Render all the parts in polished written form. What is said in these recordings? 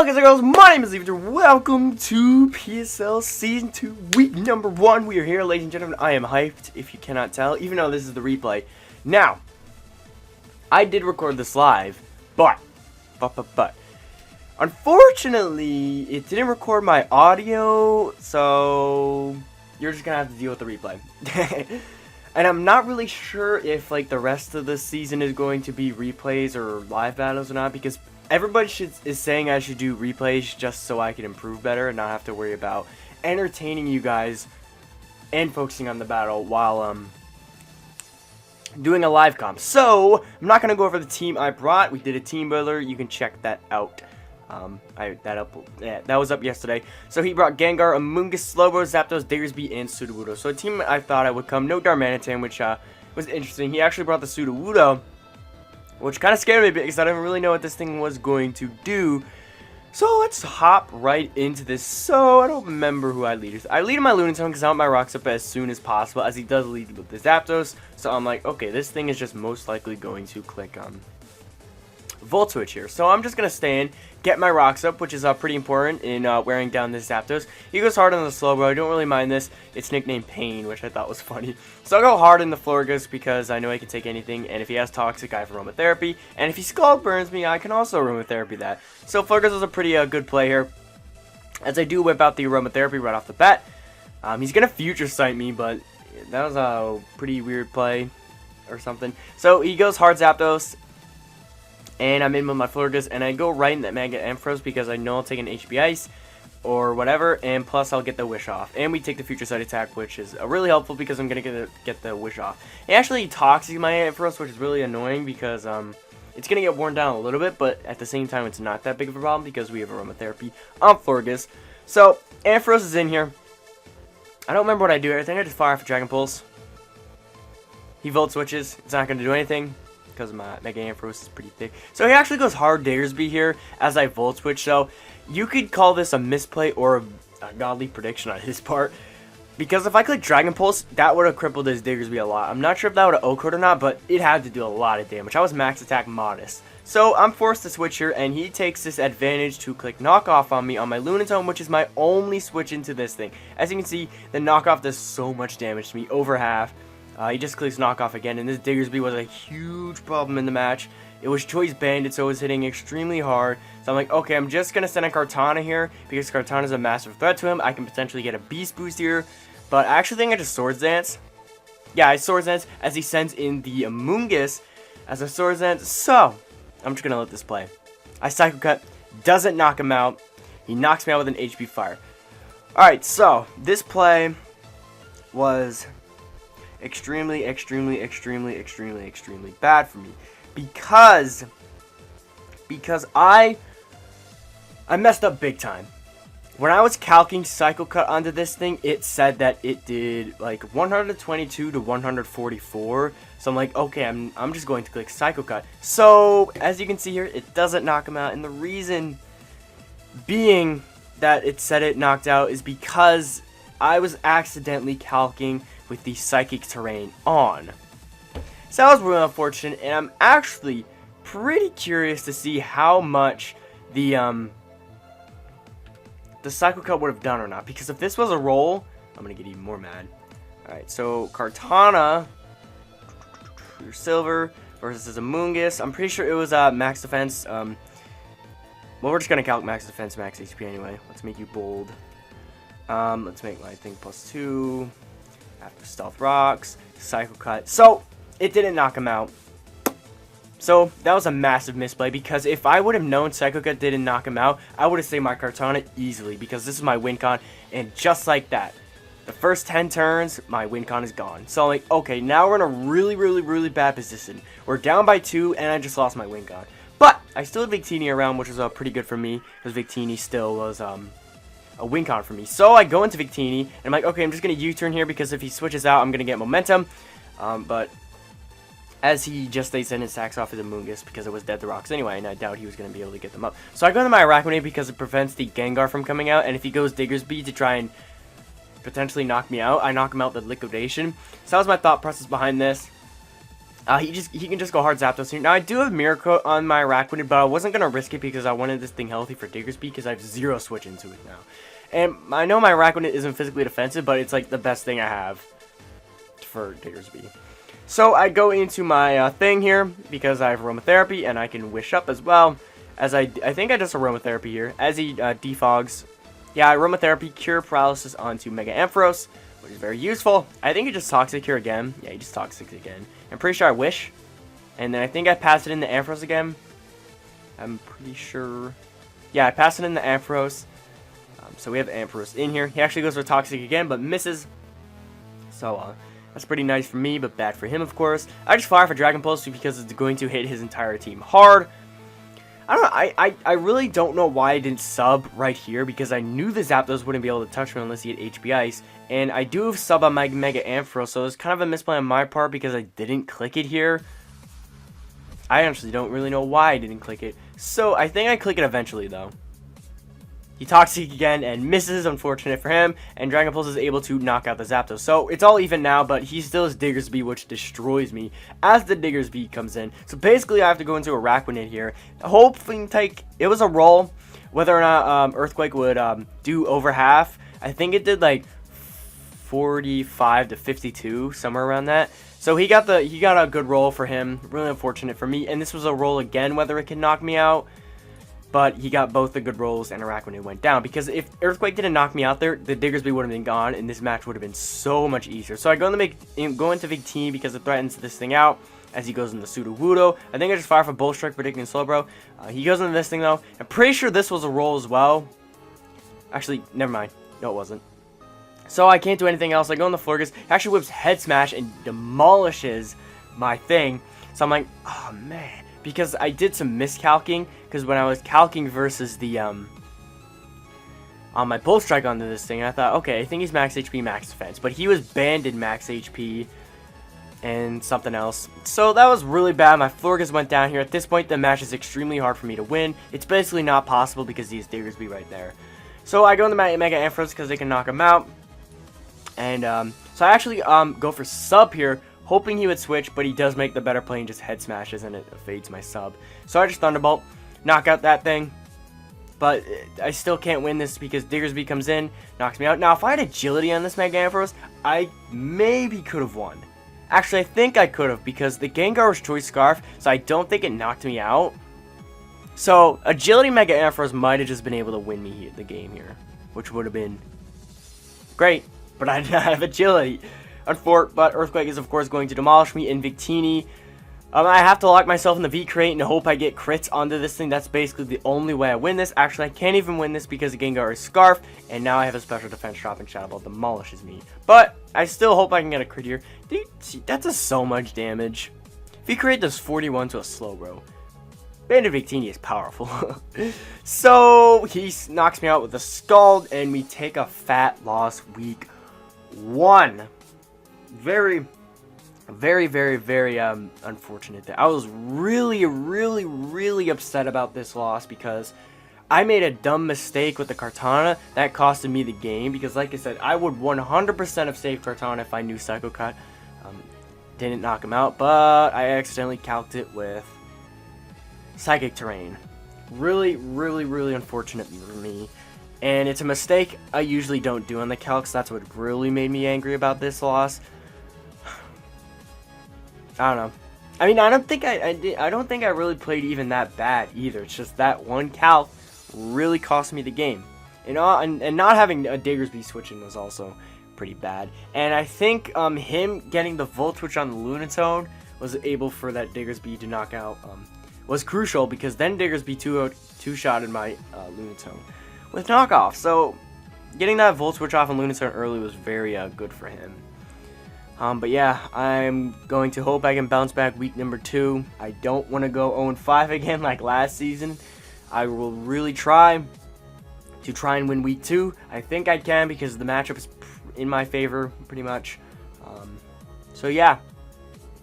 guys and girls, my name is Levitee. Welcome to PSL Season 2, Week Number 1. We are here, ladies and gentlemen. I am hyped, if you cannot tell, even though this is the replay. Now, I did record this live, but, unfortunately, it didn't record my audio, so you're just gonna have to deal with the replay. And I'm not really sure if, like, the rest of the season is going to be replays or live battles or not, because everybody is saying I should do replays just so I can improve better and not have to worry about entertaining you guys and focusing on the battle while doing a live comp. So I'm not gonna go over the team I brought. We did a team builder. You can check that out. That was up yesterday. So he brought Gengar, Amoonguss, Slowbro, Zapdos, Diggersby, and Sudowoodo. So a team I thought I would come. No Darmanitan, which was interesting. He actually brought the Sudowoodo, which kind of scared me a bit because I didn't really know what this thing was going to do. So let's hop right into this. So I don't remember who I lead with. I lead my Lunatone because I want my rocks up as soon as possible, as he does lead with the Zapdos. So I'm like, okay, this thing is just most likely going to click Volt Switch here. So I'm just going to stand, get my rocks up, which is pretty important in wearing down this Zapdos. He goes hard on the Slowbro. I don't really mind this. It's nicknamed Pain, which I thought was funny. So I'll go hard in the Florges because I know he can take anything. And if he has Toxic, I have Aromatherapy. And if he Scald Burns me, I can also Aromatherapy that. So Florges was a pretty good play here, as I do whip out the Aromatherapy right off the bat. He's going to Future Sight me, but that was a pretty weird play or something. So he goes hard Zapdos. And I'm in with my Florges, and I go right in that Mega Ampharos because I know I'll take an HP Ice or whatever, and plus I'll get the Wish off. And we take the Future Sight attack, which is really helpful because I'm going to get the Wish off. He actually Toxic my Ampharos, which is really annoying because it's going to get worn down a little bit, but at the same time it's not that big of a problem because we have Aromatherapy on Florges. So Ampharos is in here. I don't remember what I do. I think I just fire off a Dragon Pulse. He Volt Switches. It's not going to do anything, because my Mega Ampharos is pretty thick. So he actually goes hard Diggersby here as I Volt Switch. So you could call this a misplay or a godly prediction on his part, because if I click Dragon Pulse, that would have crippled his Diggersby a lot. I'm not sure if that would have O-code or not, but it had to do a lot of damage. I was max attack modest. So I'm forced to switch here, and he takes this advantage to click Knockoff on me on my Lunatone, which is my only switch into this thing. As you can see, the Knockoff does so much damage to me, over half. He just clicks Knockoff again, and this Diggersby was a huge problem in the match. It was Choice Banded, so it was hitting extremely hard. So I'm like, okay, I'm just going to send a Kartana here, because Kartana is a massive threat to him. I can potentially get a Beast Boost here, but I actually think I just Swords Dance. Yeah, I Swords Dance as he sends in the Amoonguss as a Swords Dance. So I'm just going to let this play. I Psycho Cut, doesn't knock him out. He knocks me out with an HP Fire. Alright, so this play was extremely bad for me because I messed up big time. When I was calcing Psycho Cut onto this thing, it said that it did like 122 to 144. So I'm like, okay, I'm just going to click Psycho Cut. So as you can see here, it doesn't knock him out, and the reason being that it said it knocked out is because I was accidentally calcing with the Psychic Terrain on. So that was really unfortunate, and I'm actually pretty curious to see how much the Psycho Cut would have done or not, because if this was a roll, I'm gonna get even more mad. Alright, so Kartana, your Silver versus his Amoonguss. I'm pretty sure it was max defense. Well, we're just gonna calc max defense, max HP anyway. Let's make you bold. Let's make my thing +2. After Stealth Rocks, Psycho Cut. So it didn't knock him out. So that was a massive misplay, because if I would have known Psycho Cut didn't knock him out, I would have saved my Kartana easily, because this is my win con, and just like that, the first 10 turns, my win con is gone. So I'm like, okay, now we're in a really bad position. We're down by 2, and I just lost my win con. But I still had Victini around, which was pretty good for me, because Victini still was a win con for me. So I go into Victini, and I'm like, okay, I'm just going to U-turn here, because if he switches out, I'm going to get momentum. But as he just stays in and sacks off his Amoonguss, because it was dead to rocks anyway, and I doubt he was going to be able to get them up. So I go into my Arachnoid because it prevents the Gengar from coming out, and if he goes Diggersby to try and potentially knock me out, I knock him out with Liquidation. So that was my thought process behind this. He can just go hard Zapdos here. Now I do have Mirror Coat on my Araquanid, but I wasn't gonna risk it because I wanted this thing healthy for Diggersby because I have 0 switch into it now. And I know my Araquanid isn't physically defensive, but it's like the best thing I have for Diggersby. So I go into my thing here because I have Aromatherapy and I can Wish Up as well. As I think I just Aromatherapy here as he defogs. Yeah, Aromatherapy Cure Paralysis onto Mega Ampharos, which is very useful. I think he just Toxic here again. Yeah, he just Toxic again. I'm pretty sure I Wish. And then I think I pass it in the Ampharos again. I'm pretty sure. Yeah, I pass it in the Ampharos. So we have Ampharos in here. He actually goes for Toxic again, but misses. So that's pretty nice for me, but bad for him, of course. I just fire for Dragon Pulse because it's going to hit his entire team hard. I don't know, I really don't know why I didn't sub right here, because I knew the Zapdos wouldn't be able to touch me unless he had HP Ice, and I do have sub on my Mega Ampharos, so it's kind of a misplay on my part because I didn't click it here. I actually don't really know why I didn't click it, so I think I click it eventually, though. He Toxic again and misses, unfortunate for him, and Dragon Pulse is able to knock out the Zapdos. So it's all even now, but he still has Diggersby, which destroys me as the Diggersby comes in. So basically, I have to go into Araquanid here. Hoping it was a roll. Whether or not Earthquake would do over half. I think it did like 45 to 52, somewhere around that. So he got a good roll for him. Really unfortunate for me. And this was a roll again, whether it can knock me out. But he got both the good rolls and Araquanid went down. Because if Earthquake didn't knock me out there, the Diggersby would have been gone. And this match would have been so much easier. So I go into Levitee because it threatens this thing out. As he goes into Sudowoodo. I think I just fire for Bull Strike, predicting Slowbro. He goes into this thing though. I'm pretty sure this was a roll as well. Actually, never mind. No, it wasn't. So I can't do anything else. I go in the Florges. Actually whips Head Smash and demolishes my thing. So I'm like, oh man. Because I did some miscalking. Because when I was calking versus the on my Bull Strike onto this thing, I thought, okay, I think he's max HP, max defense. But he was banned in max HP and something else. So that was really bad. My Florges went down here. At this point, the match is extremely hard for me to win. It's basically not possible because these Diggersby right there. So I go in the Mega Ampharos because they can knock him out. And so I actually go for sub here, hoping he would switch, but he does make the better play and just head smashes and it fades my sub. So I just Thunderbolt, knock out that thing. But I still can't win this because Diggersby comes in, knocks me out. Now, if I had agility on this Mega Ampharos, I maybe could have won. Actually, I think I could have because the Gengar was Choice Scarf, so I don't think it knocked me out. So, Agility Mega Ampharos might have just been able to win me the game here, which would have been great, but I did not have Agility. But Earthquake is, of course, going to demolish me in Victini. I have to lock myself in the V-Crate and hope I get crits onto this thing. That's basically the only way I win this. Actually, I can't even win this because the Gengar is Scarf, and now I have a special defense drop and Shadow Ball demolishes me. But I still hope I can get a crit here. Dude, that does so much damage. V-Crate does 41 to a Slowbro. Banded Victini is powerful. So, he knocks me out with a Scald, and we take a fat loss week 1. Very unfortunate that I was really upset about this loss because I made a dumb mistake with the Kartana that costed me the game because, like I said, I would 100% have saved Kartana if I knew Psycho Cut didn't knock him out, but I accidentally calced it with Psychic Terrain. Really unfortunate for me, and it's a mistake I usually don't do on the calcs. That's what really made me angry about this loss. I don't know. I mean, I don't think I really played even that bad either. It's just that one calc really cost me the game. And not having a Diggersby switching was also pretty bad. And I think him getting the Volt Switch on the Lunatone was able for that Diggersby to knock out was crucial because then Diggersby two-shotted my Lunatone with knockoff. So getting that Volt Switch off on Lunatone early was very good for him. But yeah, I'm going to hope I can bounce back week number 2. I don't want to go 0-5 again like last season. I will really try and win week 2. I think I can because the matchup is in my favor pretty much. So yeah,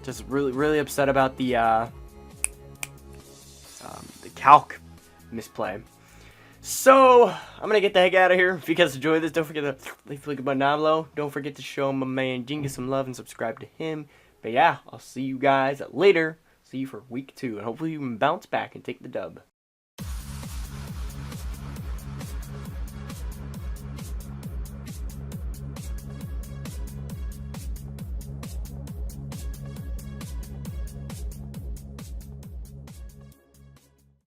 just really upset about the calc misplay. So, I'm going to get the heck out of here. If you guys enjoyed this, don't forget to leave a like button down below. Don't forget to show my man Jinga some love and subscribe to him. But yeah, I'll see you guys later. See you for week 2, and hopefully you can bounce back and take the dub.